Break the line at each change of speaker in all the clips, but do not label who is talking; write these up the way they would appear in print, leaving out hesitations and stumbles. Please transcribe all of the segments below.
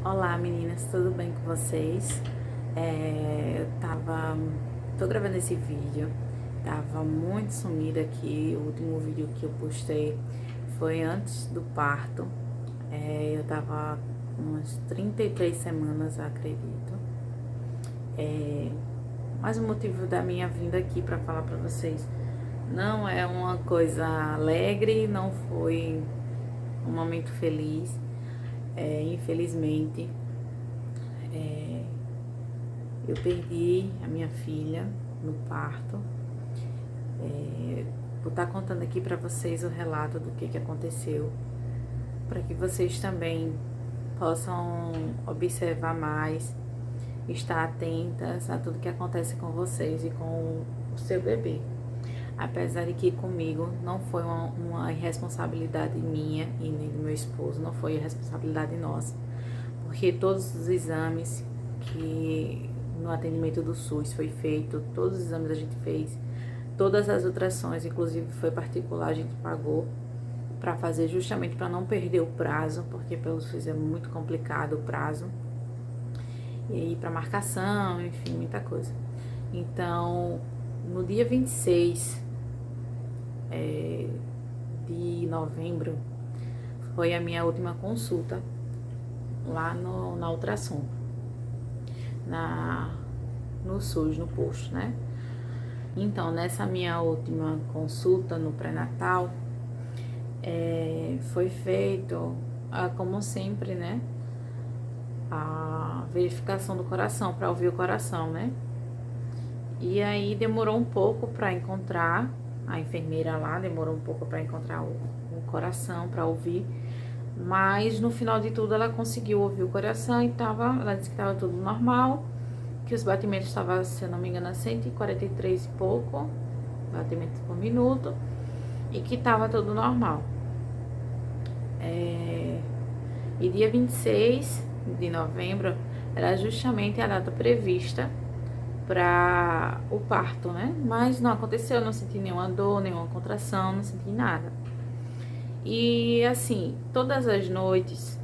Olá meninas, tudo bem com vocês? Tô gravando esse vídeo, tava muito sumida aqui. O último vídeo que eu postei foi antes do parto. Eu tava umas 33 semanas, acredito. Mas o motivo da minha vinda aqui para falar para vocês não é uma coisa alegre, não foi um momento feliz. Infelizmente, eu perdi a minha filha no parto. Vou estar contando aqui para vocês o relato do que aconteceu, para que vocês também possam observar mais, estar atentas a tudo que acontece com vocês e com o seu bebê. Apesar de que comigo não foi uma irresponsabilidade minha e nem do meu esposo, não foi responsabilidade nossa, porque todos os exames que no atendimento do SUS foi feito, todos os exames a gente fez, todas as ultrassons, inclusive foi particular, a gente pagou para fazer, justamente para não perder o prazo, porque pelo SUS é muito complicado o prazo, e aí para marcação, enfim, muita coisa. Então, no dia 26 de novembro, foi a minha última consulta lá na ultrassom, no SUS, no posto, né? Então, nessa minha última consulta no pré-natal, foi feito, como sempre, né? A verificação do coração, para ouvir o coração, né? E aí demorou um pouco para encontrar, a enfermeira lá demorou um pouco para encontrar o coração, para ouvir. Mas no final de tudo ela conseguiu ouvir o coração e ela disse que estava tudo normal, que os batimentos estavam, se eu não me engano, 143 e pouco batimentos por minuto, e que estava tudo normal. E dia 26 de novembro era justamente a data prevista para o parto, né? Mas não aconteceu, não senti nenhuma dor, nenhuma contração, não senti nada. E assim, todas as noites,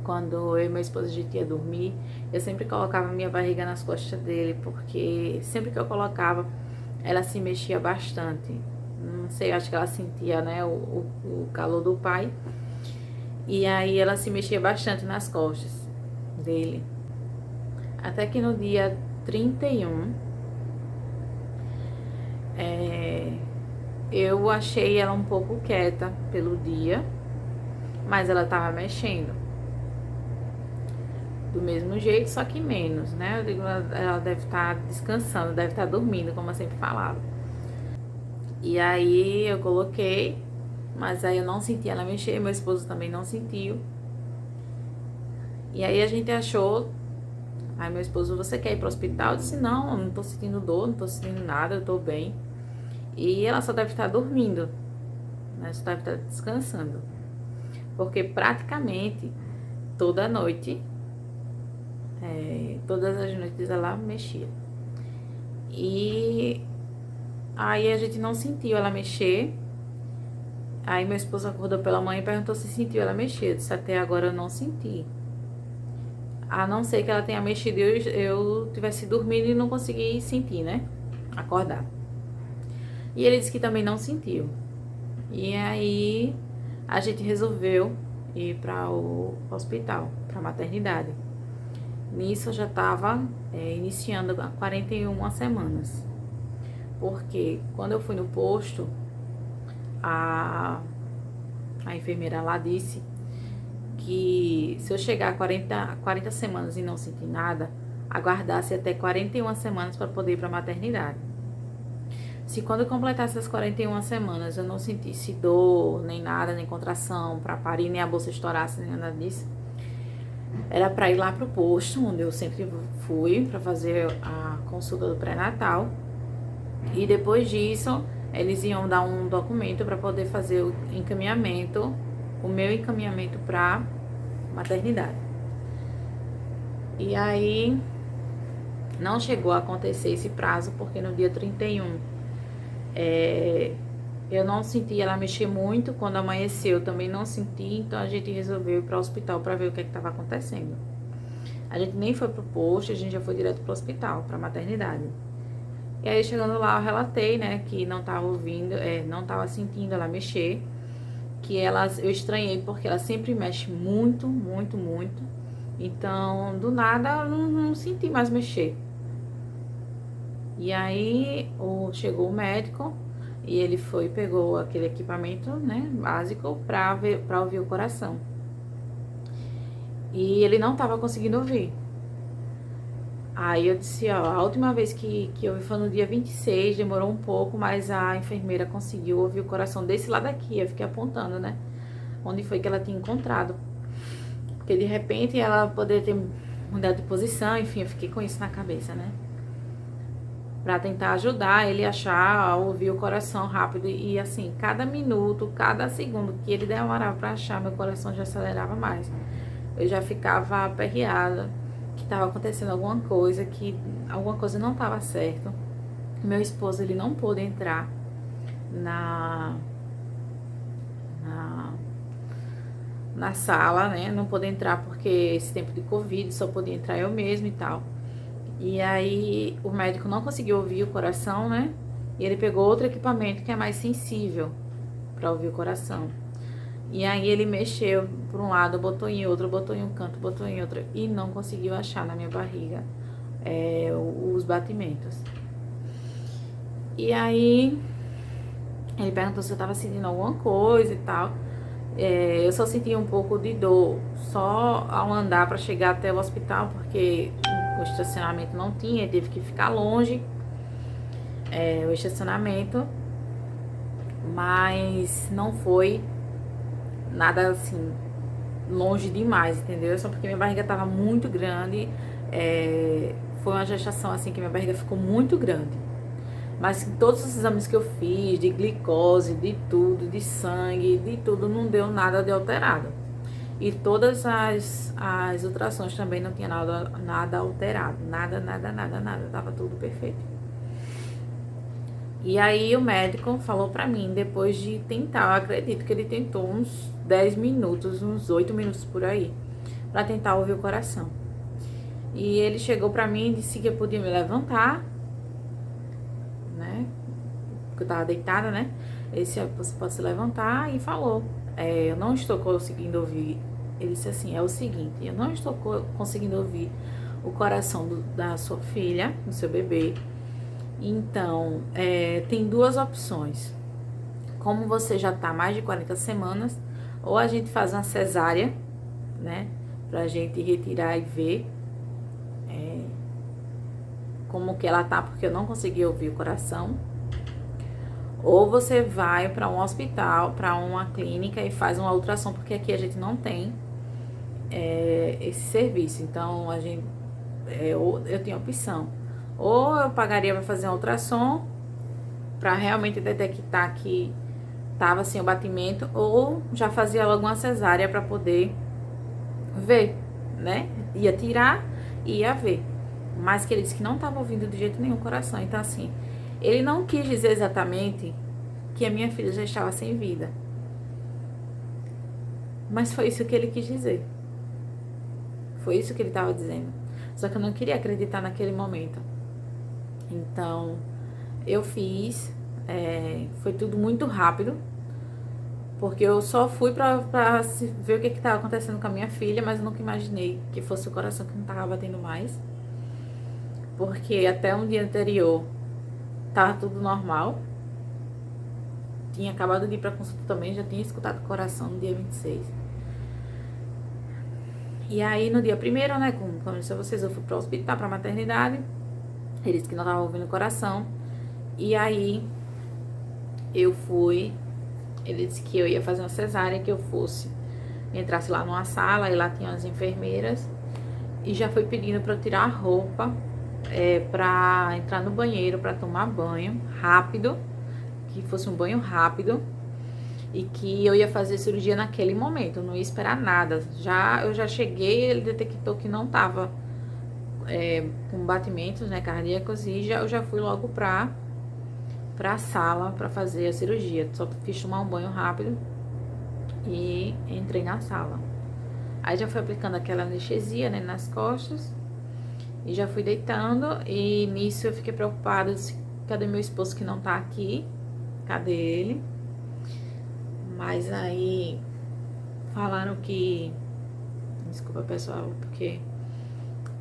quando eu e meu esposo a gente ia dormir, eu sempre colocava minha barriga nas costas dele, porque sempre que eu colocava, ela se mexia bastante. Não sei, acho que ela sentia, né, o calor do pai. E aí ela se mexia bastante nas costas dele. Até que no dia 31, eu achei ela um pouco quieta pelo dia, mas ela tava mexendo do mesmo jeito, só que menos, né? Eu digo, ela deve estar descansando, deve estar dormindo, como eu sempre falava. E aí eu coloquei, mas aí eu não senti ela mexer, meu esposo também não sentiu. E aí a gente achou, aí meu esposo, você quer ir pro hospital? Eu disse, não, eu não tô sentindo dor, não tô sentindo nada, eu tô bem. E ela só deve estar dormindo, né? Só deve estar descansando. Porque praticamente toda noite, todas as noites ela mexia. E aí a gente não sentiu ela mexer. Aí meu esposo acordou pela manhã e perguntou se sentiu ela mexer. Eu disse, até agora eu não senti. A não ser que ela tenha mexido e eu tivesse dormindo e não consegui sentir, né? Acordar. E ele disse que também não sentiu. E aí a gente resolveu ir para o hospital, para a maternidade. Nisso eu já estava iniciando 41 semanas. Porque quando eu fui no posto, a enfermeira lá disse que se eu chegar a 40 semanas e não sentir nada, aguardasse até 41 semanas para poder ir para a maternidade. Se quando eu completasse as 41 semanas eu não sentisse dor, nem nada, nem contração para parir, nem a bolsa estourasse, nem nada disso, era para ir lá pro posto, onde eu sempre fui, para fazer a consulta do pré-natal. E depois disso, eles iam dar um documento para poder fazer o encaminhamento, o meu encaminhamento para maternidade. E aí, não chegou a acontecer esse prazo, porque no dia 31, Eu não senti ela mexer muito, quando amanheceu eu também não senti, então a gente resolveu ir para o hospital para ver o que estava acontecendo. A gente nem foi pro posto, a gente já foi direto pro hospital, pra maternidade. E aí chegando lá eu relatei, né, que não tava ouvindo, não tava sentindo ela mexer, que eu estranhei porque ela sempre mexe muito, muito, muito. Então, do nada, eu não senti mais mexer. E aí chegou o médico e ele pegou aquele equipamento, né, básico para ouvir o coração. E ele não estava conseguindo ouvir. Aí eu disse, ó, a última vez que eu vi foi no dia 26, demorou um pouco, mas a enfermeira conseguiu ouvir o coração desse lado aqui. Eu fiquei apontando, né, onde foi que ela tinha encontrado. Porque de repente ela poderia ter mudado de posição, enfim, eu fiquei com isso na cabeça, né. Pra tentar ajudar ele a achar, a ouvir o coração rápido. E assim, cada minuto, cada segundo que ele demorava pra achar, meu coração já acelerava mais. Eu já ficava aperreada, que estava acontecendo alguma coisa, que alguma coisa não estava certo. Meu esposo, ele não pôde entrar na sala, né? Não pôde entrar porque esse tempo de Covid, só podia entrar eu mesmo e tal. E aí o médico não conseguiu ouvir o coração, né? E ele pegou outro equipamento que é mais sensível para ouvir o coração. E aí ele mexeu por um lado, botou em outro, botou em um canto, botou em outro e não conseguiu achar na minha barriga os batimentos. E aí ele perguntou se eu tava sentindo alguma coisa e tal. Eu só senti um pouco de dor só ao andar para chegar até o hospital, porque o estacionamento não tinha, teve que ficar longe o estacionamento, mas não foi nada assim longe demais, entendeu? Só porque minha barriga tava muito grande. Foi uma gestação assim que minha barriga ficou muito grande. Mas todos os exames que eu fiz, de glicose, de tudo, de sangue, de tudo, não deu nada de alterado. E todas as ultrassons também não tinha nada alterado. Nada, nada, nada, nada. Tava tudo perfeito. E aí o médico falou pra mim, depois de tentar, eu acredito que ele tentou uns 10 minutos, uns 8 minutos por aí, pra tentar ouvir o coração. E ele chegou pra mim e disse que eu podia me levantar, né? Porque eu tava deitada, né? Ele disse, você pode se levantar, e falou, eu não estou conseguindo ouvir. Ele disse assim, é o seguinte, eu não estou conseguindo ouvir o coração da sua filha, do seu bebê. Então, tem duas opções. Como você já tá mais de 40 semanas, ou a gente faz uma cesárea, né? Pra gente retirar e ver como que ela tá, porque eu não consegui ouvir o coração. Ou você vai para um hospital, para uma clínica e faz uma ultrassom, porque aqui a gente não tem esse serviço. Então, eu tenho opção. Ou eu pagaria para fazer um ultrassom, para realmente detectar que tava sem o batimento, ou já fazia logo uma cesárea para poder ver, né? Ia tirar e ia ver. Mas que ele disse que não tava ouvindo de jeito nenhum o coração. Então, assim, ele não quis dizer exatamente que a minha filha já estava sem vida. Mas foi isso que ele quis dizer. Foi isso que ele estava dizendo. Só que eu não queria acreditar naquele momento. Então, eu fiz. Foi tudo muito rápido. Porque eu só fui pra ver o que estava acontecendo com a minha filha, mas eu nunca imaginei que fosse o coração que não estava batendo mais. Porque até um dia anterior tava tudo normal. Tinha acabado de ir pra consulta também, já tinha escutado o coração no dia 26. E aí no dia 1º, né, como eu disse a vocês, eu fui pro hospital, pra maternidade. Ele disse que não tava ouvindo o coração. E aí eu fui, ele disse que eu ia fazer uma cesárea, que eu entrasse lá numa sala, e lá tinha as enfermeiras. E já foi pedindo pra eu tirar a roupa, pra entrar no banheiro, pra tomar banho rápido, que fosse um banho rápido, e que eu ia fazer cirurgia naquele momento, eu não ia esperar nada. Eu já cheguei, ele detectou que não tava com batimentos, né, cardíacos, e eu já fui logo pra pra sala pra fazer a cirurgia. Só fiz tomar um banho rápido e entrei na sala. Aí já fui aplicando aquela anestesia, né, nas costas. E já fui deitando. E nisso eu fiquei preocupada. Cadê meu esposo que não tá aqui? Cadê ele? Mas aí falaram que... Desculpa, pessoal, porque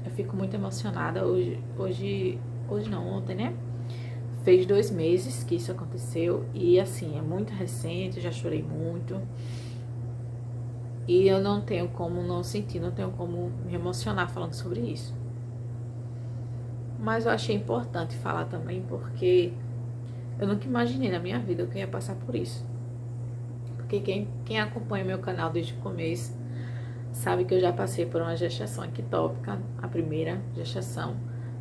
eu fico muito emocionada. Hoje não, ontem, né? Fez 2 meses que isso aconteceu. E assim, é muito recente, já chorei muito. E eu não tenho como não sentir, não tenho como me emocionar falando sobre isso. Mas eu achei importante falar também, porque eu nunca imaginei na minha vida que eu ia passar por isso. Porque quem acompanha meu canal desde o começo sabe que eu já passei por uma gestação ectópica, a primeira gestação,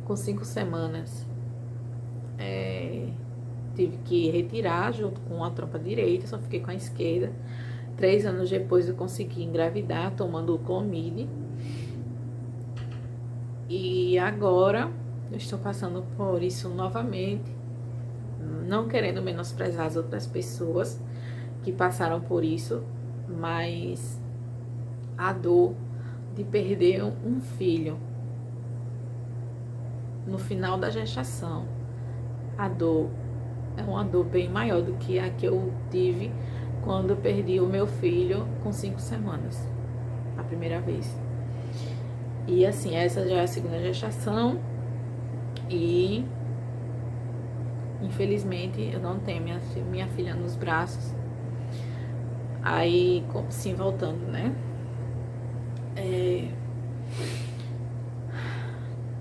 com 5 semanas. Tive que retirar junto com a trompa direita, só fiquei com a esquerda. 3 anos depois eu consegui engravidar tomando o Clomid. E agora eu estou passando por isso novamente, não querendo menosprezar as outras pessoas que passaram por isso, mas a dor de perder um filho no final da gestação, a dor é uma dor bem maior do que a que eu tive quando eu perdi o meu filho com 5 semanas, a primeira vez. E assim, essa já é a segunda gestação e infelizmente eu não tenho minha filha nos braços. Aí, sim, voltando, né?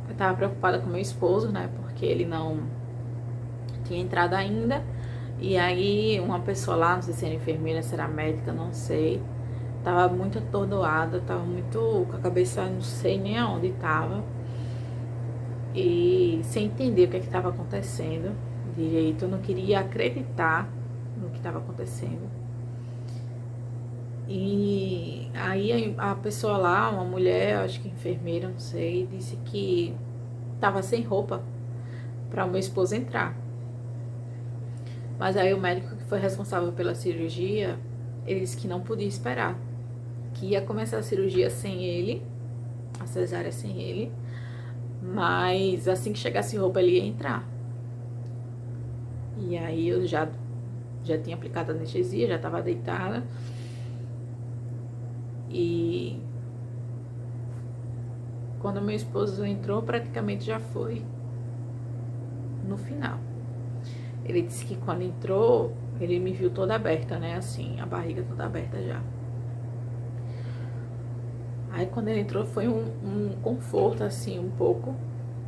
Eu tava preocupada com meu esposo, né? Porque ele não tinha entrado ainda. E aí, uma pessoa lá, não sei se era enfermeira, se era médica, não sei. Tava muito atordoada, tava muito com a cabeça, não sei nem aonde tava. E sem entender o que estava acontecendo direito. Eu não queria acreditar no que estava acontecendo. E aí a pessoa lá, uma mulher, acho que enfermeira, não sei, disse que tava sem roupa para o meu esposo entrar. Mas aí o médico que foi responsável pela cirurgia, ele disse que não podia esperar, que ia começar a cirurgia sem ele, a cesárea sem ele, mas assim que chegasse roupa ele ia entrar. E aí eu já tinha aplicado a anestesia, já estava deitada. E quando meu esposo entrou, praticamente já foi no final. Ele disse que quando entrou, ele me viu toda aberta, né? Assim, a barriga toda aberta já. Aí quando ele entrou foi um conforto, assim, um pouco.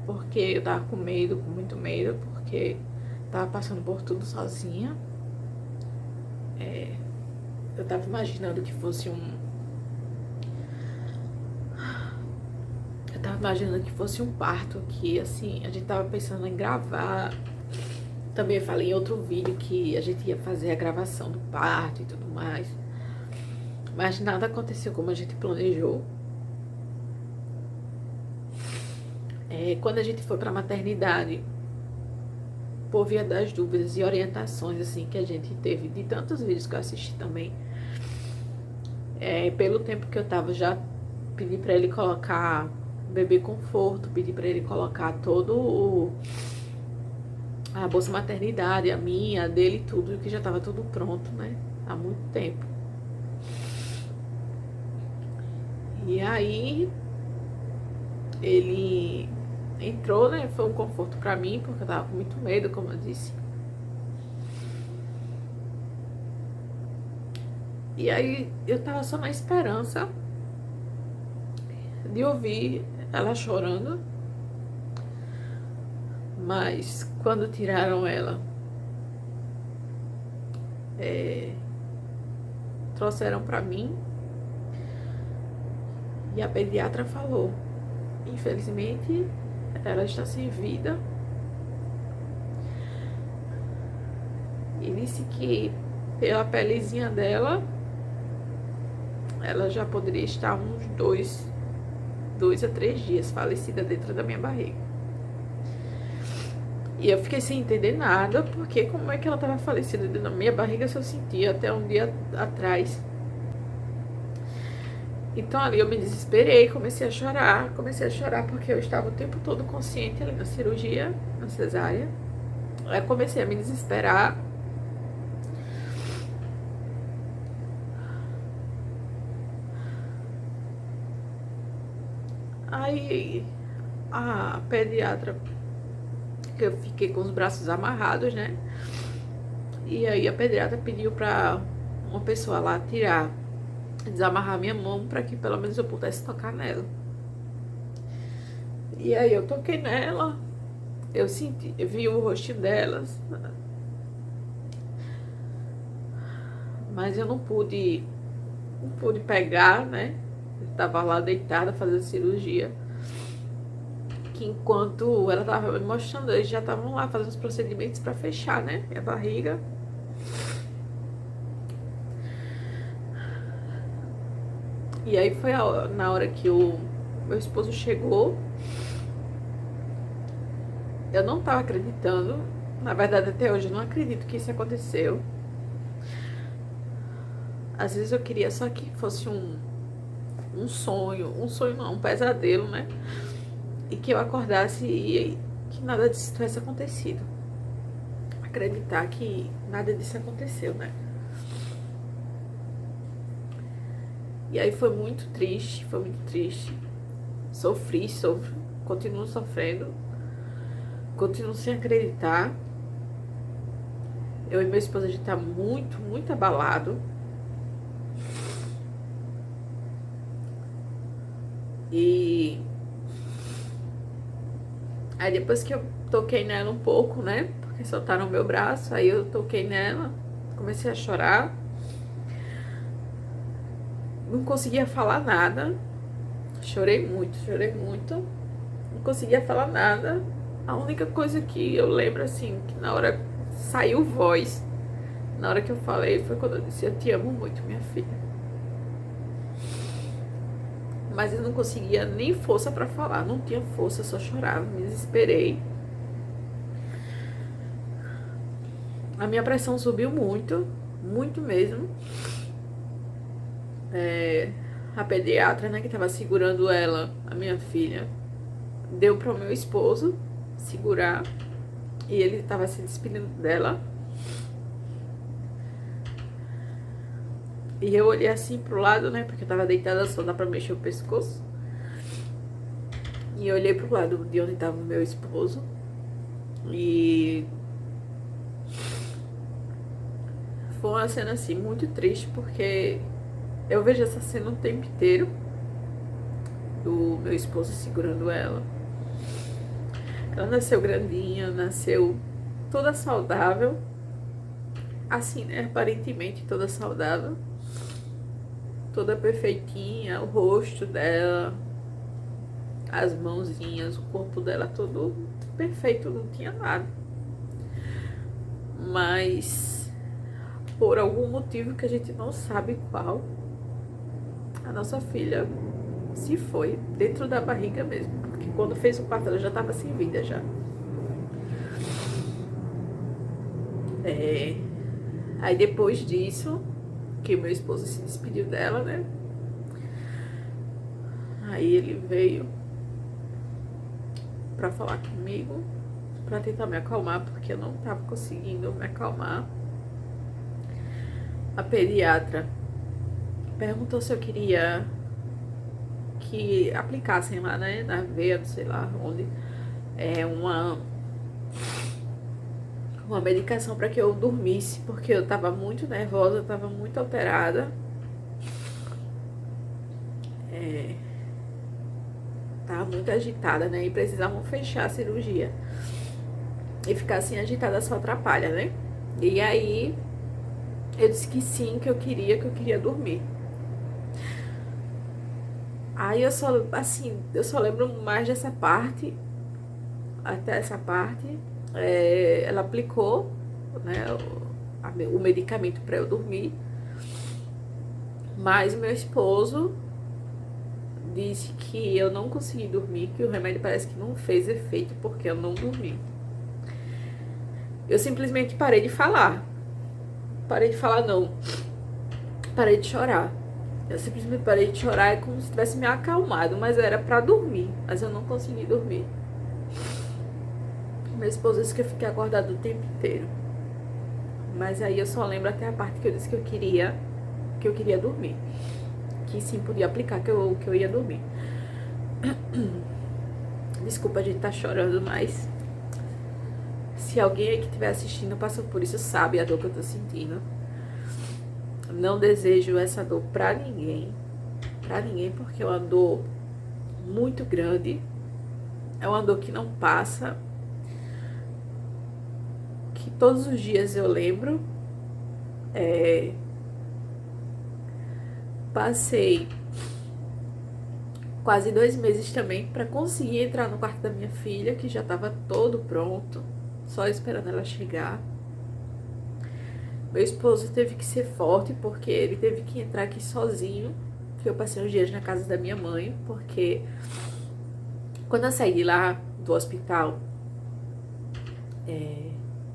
Porque eu tava com medo, com muito medo, porque tava passando por tudo sozinha. Eu tava imaginando que fosse Eu tava imaginando que fosse um parto, que assim, a gente tava pensando em gravar. Também falei em outro vídeo que a gente ia fazer a gravação do parto e tudo mais. Mas nada aconteceu como a gente planejou. Quando a gente foi pra maternidade, por via das dúvidas e orientações assim que a gente teve de tantos vídeos que eu assisti também, pelo tempo que eu tava, já pedi pra ele colocar bebê conforto, pedi pra ele colocar todo a bolsa maternidade, a minha, a dele, tudo, que já tava tudo pronto, né, há muito tempo. E aí ele entrou, né, foi um conforto pra mim, porque eu tava com muito medo, como eu disse. E aí eu tava só na esperança de ouvir ela chorando. Mas quando tiraram ela, trouxeram pra mim e a pediatra falou: infelizmente ela está sem vida. E disse que pela pelezinha dela, ela já poderia estar uns 2 a 3 dias falecida dentro da minha barriga. E eu fiquei sem entender nada, porque como é que ela estava falecida dentro da minha barriga se eu sentia até um dia atrás. Então ali eu me desesperei, comecei a chorar porque eu estava o tempo todo consciente ali na cirurgia, na cesárea. Aí eu comecei a me desesperar. Aí a pediatra, que eu fiquei com os braços amarrados, né? E aí a pediatra pediu pra uma pessoa lá tirar, desamarrar minha mão pra que pelo menos eu pudesse tocar nela. E aí eu toquei nela, eu senti, eu vi o rostinho delas, mas eu não pude pegar, né? Eu tava lá deitada fazendo cirurgia. Que enquanto ela tava me mostrando, eles já estavam lá fazendo os procedimentos pra fechar, né? Minha barriga. E aí foi na hora que o meu esposo chegou. Eu não tava acreditando. Na verdade, até hoje eu não acredito que isso aconteceu. Às vezes eu queria só que fosse um sonho não, um pesadelo, né? E que eu acordasse e que nada disso tivesse acontecido. Acreditar que nada disso aconteceu, né? E aí foi muito triste, foi muito triste. Sofri, continuo sofrendo, continuo sem acreditar. Eu e meu esposo, a gente tá muito, muito abalado. E aí depois que eu toquei nela um pouco, né? Porque soltaram o meu braço, aí eu toquei nela, comecei a chorar. Não conseguia falar nada. Chorei muito, chorei muito. Não conseguia falar nada. A única coisa que eu lembro, assim, que na hora saiu voz, na hora que eu falei, foi quando eu disse: eu te amo muito, minha filha. Mas eu não conseguia nem força pra falar, não tinha força, eu só chorava, me desesperei. A minha pressão subiu muito, muito mesmo. A pediatra, né, que tava segurando ela, a minha filha, deu para o meu esposo segurar e ele tava se despedindo dela. E eu olhei assim pro lado, né, porque eu tava deitada, só dá pra mexer o pescoço. E eu olhei pro lado de onde tava o meu esposo. E foi uma cena assim muito triste, porque eu vejo essa cena o tempo inteiro do meu esposo segurando ela. Ela nasceu grandinha, nasceu toda saudável, assim, né, aparentemente toda saudável, toda perfeitinha, o rosto dela, as mãozinhas, o corpo dela todo perfeito, não tinha nada. Mas por algum motivo que a gente não sabe qual, a nossa filha se foi dentro da barriga mesmo, porque quando fez o parto ela já estava sem vida já. Aí depois disso, que meu esposo se despediu dela, né? Aí ele veio pra falar comigo, pra tentar me acalmar, porque eu não tava conseguindo me acalmar. A pediatra perguntou se eu queria que aplicassem lá, né, na veia, não sei lá onde, uma medicação para que eu dormisse, porque eu tava muito nervosa, eu tava muito alterada. Tava muito agitada, né, e precisavam fechar a cirurgia. E ficar assim agitada só atrapalha, né? E aí eu disse que sim, que eu queria dormir. Aí eu só lembro mais dessa parte, até essa parte. Ela aplicou, né, o medicamento para eu dormir, mas meu esposo disse que eu não consegui dormir, que o remédio parece que não fez efeito porque eu não dormi. Eu simplesmente parei de falar. Parei de falar não. Parei de chorar. Eu simplesmente parei de chorar, é como se tivesse me acalmado, mas era pra dormir, mas eu não consegui dormir. Meu esposo disse que eu fiquei acordada o tempo inteiro. Mas aí eu só lembro até a parte que eu disse que eu queria dormir. Que sim, podia aplicar que eu ia dormir. Desculpa a gente tá chorando, mas se alguém aí que estiver assistindo passou por isso, sabe a dor que eu tô sentindo. Não desejo essa dor pra ninguém. Pra ninguém, porque é uma dor muito grande. É uma dor que não passa. Que todos os dias eu lembro. Passei quase 2 meses também pra conseguir entrar no quarto da minha filha, que já tava todo pronto, só esperando ela chegar. Meu esposo teve que ser forte, porque ele teve que entrar aqui sozinho, que eu passei uns dias na casa da minha mãe, porque quando eu saí de lá, do hospital,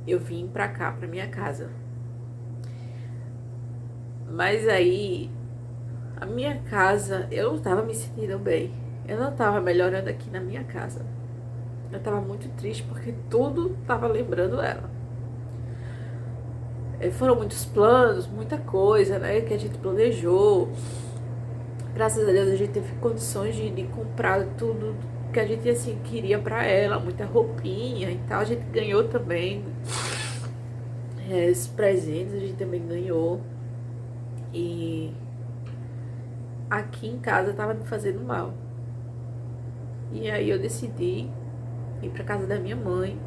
eu vim pra cá, pra minha casa. Mas aí, a minha casa, eu não tava me sentindo bem. Eu não tava melhorando aqui na minha casa. Eu tava muito triste porque tudo tava lembrando ela. Foram muitos planos, muita coisa, né, que a gente planejou. Graças a Deus a gente teve condições de comprar tudo que a gente assim queria pra ela, muita roupinha e tal. A gente ganhou também os presentes, a gente também ganhou. E aqui em casa tava me fazendo mal. E aí eu decidi ir pra casa da minha mãe.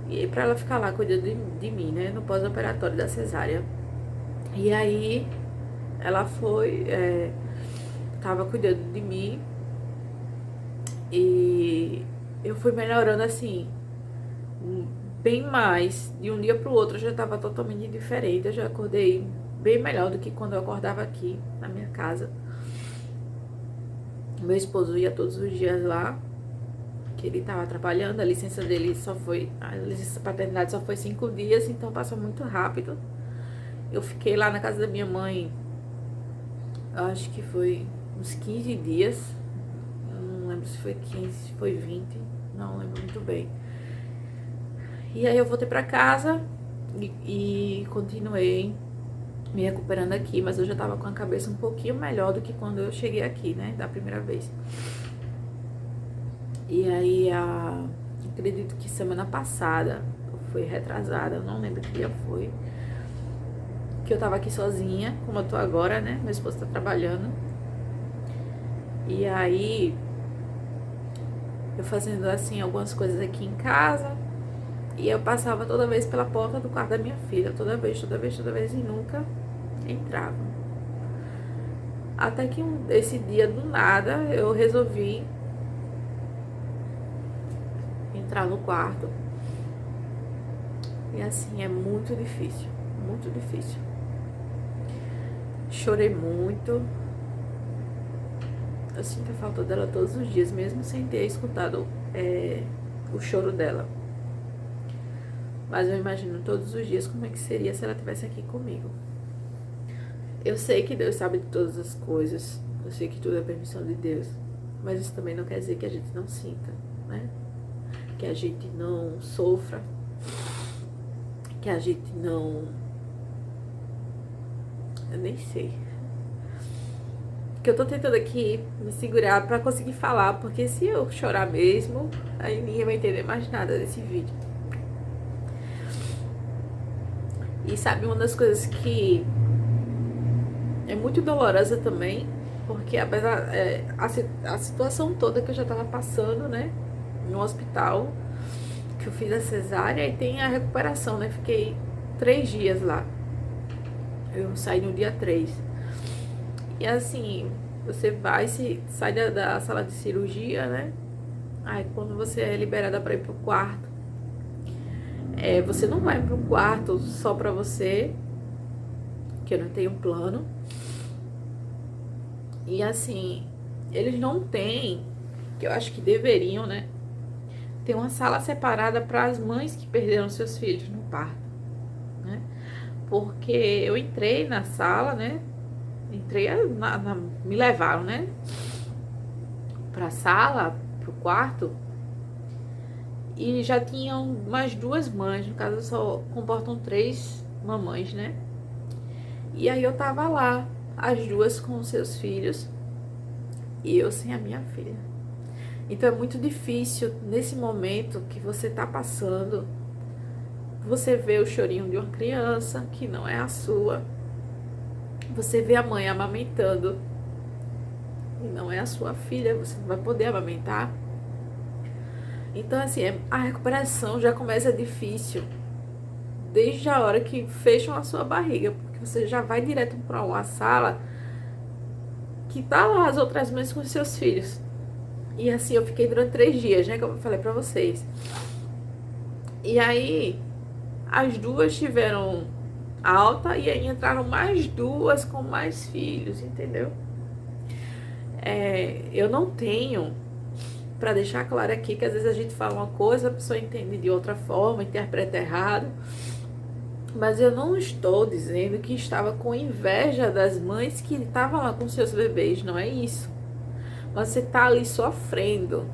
E aí pra ela ficar lá cuidando de mim, né, no pós-operatório da cesárea. E aí ela foi, tava cuidando de mim. E eu fui melhorando assim, bem mais. De um dia pro outro eu já tava totalmente diferente. Eu já acordei bem melhor do que quando eu acordava aqui na minha casa. Meu esposo ia todos os dias lá, que ele tava trabalhando. A licença dele a licença paternidade só foi 5 dias, então passou muito rápido. Eu fiquei lá na casa da minha mãe, acho que foi uns 15 dias. Não lembro se foi 15, se foi 20, não lembro muito bem. E aí eu voltei pra casa e continuei me recuperando aqui, mas eu já tava com a cabeça um pouquinho melhor do que quando eu cheguei aqui, né, da primeira vez. E aí, acredito que semana passada, ou foi retrasada, eu não lembro que dia foi, que eu tava aqui sozinha, como eu tô agora, né, meu esposo tá trabalhando. E aí, eu fazendo assim algumas coisas aqui em casa, e eu passava toda vez pela porta do quarto da minha filha, toda vez, e nunca entrava. Até que esse dia, do nada, eu resolvi entrar no quarto. E assim, é muito difícil, muito difícil. Chorei muito. Eu sinto a falta dela todos os dias, mesmo sem ter escutado o choro dela. Mas eu imagino todos os dias como é que seria se ela estivesse aqui comigo. Eu sei que Deus sabe de todas as coisas. Eu sei que tudo é permissão de Deus. Mas isso também não quer dizer que a gente não sinta, né? Que a gente não sofra. Que a gente não... Eu nem sei. Que eu tô tentando aqui me segurar pra conseguir falar. Porque se eu chorar mesmo, aí ninguém vai entender mais nada desse vídeo. E sabe, uma das coisas que é muito dolorosa também, porque apesar a situação toda que eu já tava passando, né, no hospital, que eu fiz a cesárea, e tem a recuperação, né, fiquei 3 dias lá. Eu saí no dia 3. E assim, você sai da sala de cirurgia, né, aí quando você é liberada pra ir pro quarto, você não vai pro quarto só pra você, que eu não tenho plano. E assim, eles não têm, que eu acho que deveriam, né, tem uma sala separada para as mães que perderam seus filhos no parto, né? Porque eu entrei na sala, né? Me levaram, né? Pra sala, pro quarto. E já tinham mais 2 mães, no caso só comportam 3 mamães, né? E aí eu tava lá, as 2 com os seus filhos e eu sem a minha filha. Então é muito difícil nesse momento que você tá passando, você vê o chorinho de uma criança que não é a sua, você vê a mãe amamentando e não é a sua filha, você não vai poder amamentar. Então assim, a recuperação já começa difícil desde a hora que fecham a sua barriga, porque você já vai direto para uma sala que tá lá as outras mães com os seus filhos. E assim, eu fiquei durante 3 dias, né, como eu falei pra vocês. E aí, as 2 tiveram alta e aí entraram mais 2 com mais filhos, entendeu? Eu não tenho, pra deixar claro aqui, que às vezes a gente fala uma coisa, a pessoa entende de outra forma, interpreta errado. Mas eu não estou dizendo que estava com inveja das mães que estavam lá com seus bebês, não é isso. Mas você está ali sofrendo,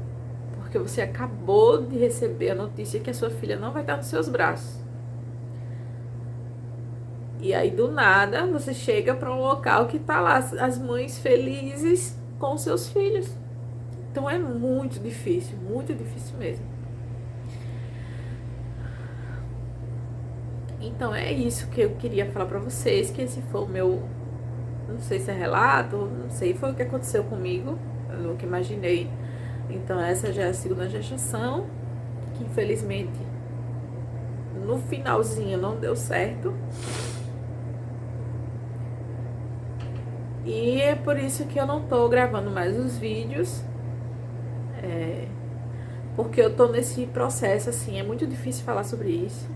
porque você acabou de receber a notícia que a sua filha não vai estar nos seus braços. E aí, do nada, você chega para um local que tá lá as mães felizes com seus filhos. Então é muito difícil mesmo. Então é isso que eu queria falar pra vocês, que esse foi o meu, não sei se é relato, não sei, foi o que aconteceu comigo, eu nunca imaginei. Então essa já é a 2ª gestação, que infelizmente no finalzinho não deu certo. E é por isso que eu não tô gravando mais os vídeos, porque eu tô nesse processo, assim, é muito difícil falar sobre isso.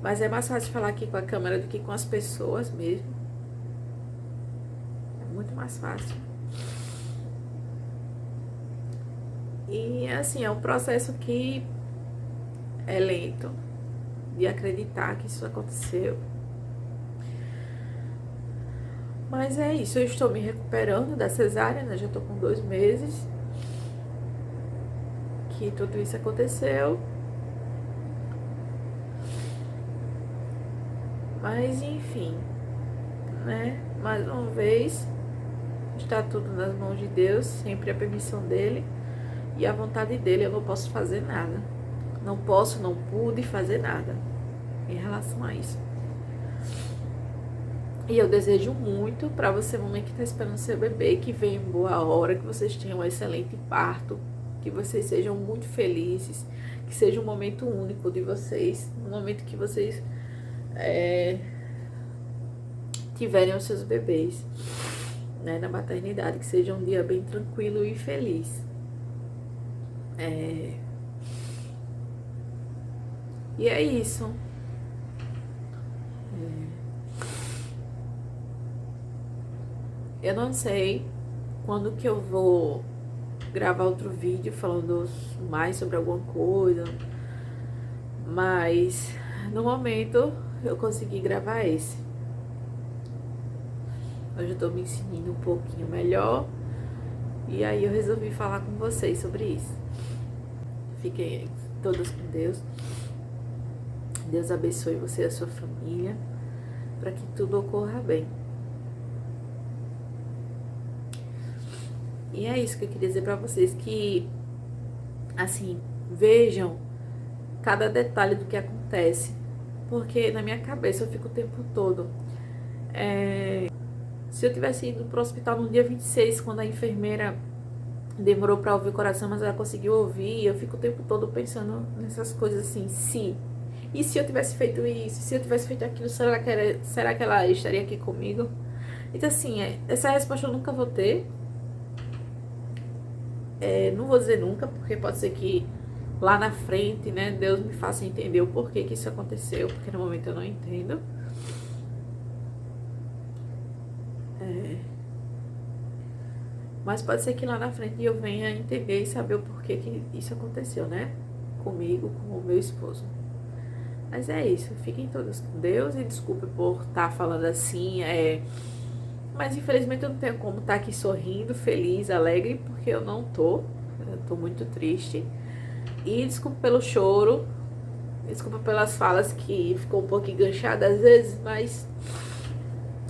Mas é mais fácil falar aqui com a câmera do que com as pessoas mesmo. É muito mais fácil. E assim, é um processo que é lento de acreditar que isso aconteceu. Mas é isso, eu estou me recuperando da cesárea, né? Já tô com 2 meses que tudo isso aconteceu. Mas enfim, né? Mais uma vez, está tudo nas mãos de Deus, sempre a permissão dele e a vontade dele. Eu não posso fazer nada. Não pude fazer nada em relação a isso. E eu desejo muito para você, mamãe que está esperando seu bebê, que venha em boa hora, que vocês tenham um excelente parto, que vocês sejam muito felizes, que seja um momento único de vocês, um momento que vocês tiverem os seus bebês, né, na maternidade, que seja um dia bem tranquilo e feliz. E é isso. Eu não sei quando que eu vou gravar outro vídeo falando mais sobre alguma coisa, mas no momento eu consegui gravar esse. Hoje eu tô me ensinando um pouquinho melhor e aí eu resolvi falar com vocês sobre isso. Fiquem todas com Deus. Deus abençoe você e a sua família, para que tudo ocorra bem. E é isso que eu queria dizer pra vocês, que, assim, vejam cada detalhe do que acontece, porque na minha cabeça eu fico o tempo todo. Se eu tivesse ido pro hospital no dia 26, quando a enfermeira demorou pra ouvir o coração, mas ela conseguiu ouvir, eu fico o tempo todo pensando nessas coisas assim, se... E se eu tivesse feito isso? Se eu tivesse feito aquilo, será que ela estaria aqui comigo? Então, assim, essa resposta eu nunca vou ter. Não vou dizer nunca, porque pode ser que lá na frente, né, Deus me faça entender o porquê que isso aconteceu, porque no momento eu não entendo. Mas pode ser que lá na frente eu venha entender e saber o porquê que isso aconteceu, né? Comigo, com o meu esposo. Mas é isso, fiquem todos com Deus e desculpe por estar falando assim, mas infelizmente eu não tenho como estar aqui sorrindo, feliz, alegre, porque eu não tô. Eu tô muito triste. E desculpa pelo choro, desculpa pelas falas que ficou um pouco enganchada às vezes, mas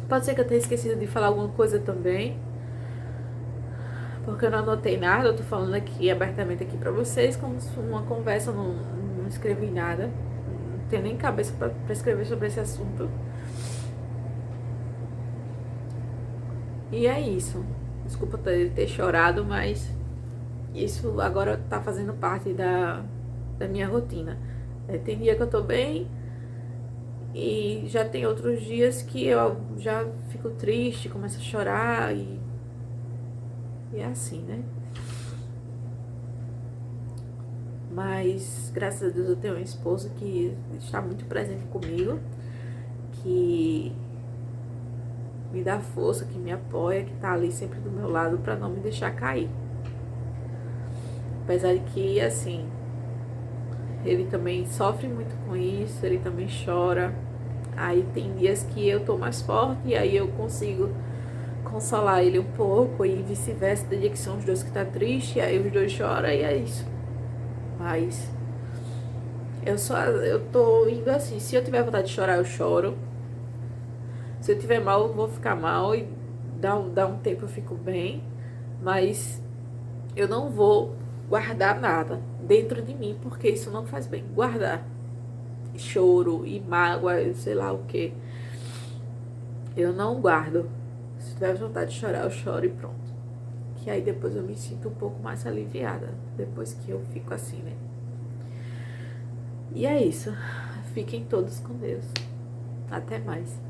pode ser que eu tenha esquecido de falar alguma coisa também, porque eu não anotei nada, eu tô falando aqui abertamente aqui pra vocês, como se fosse uma conversa, eu não escrevi nada, não tenho nem cabeça pra escrever sobre esse assunto. E é isso. Desculpa ter chorado, mas isso agora tá fazendo parte da minha rotina. Tem dia que eu tô bem e já tem outros dias que eu já fico triste, começo a chorar e é assim, né? Mas graças a Deus eu tenho um esposo que está muito presente comigo, que me dá força, que me apoia, que tá ali sempre do meu lado pra não me deixar cair. Apesar de que, assim, ele também sofre muito com isso, ele também chora. Aí tem dias que eu tô mais forte e aí eu consigo consolar ele um pouco e vice-versa. Tem dia que são os dois que tá triste, aí os dois choram e é isso. Mas eu tô indo assim, se eu tiver vontade de chorar, eu choro. Se eu tiver mal, eu vou ficar mal e dá um tempo eu fico bem. Mas eu não vou guardar nada dentro de mim, porque isso não faz bem. Guardar choro e mágoa, sei lá o que. Eu não guardo. Se tiver vontade de chorar, eu choro e pronto. Que aí depois eu me sinto um pouco mais aliviada. Depois que eu fico assim, né? E é isso. Fiquem todos com Deus. Até mais.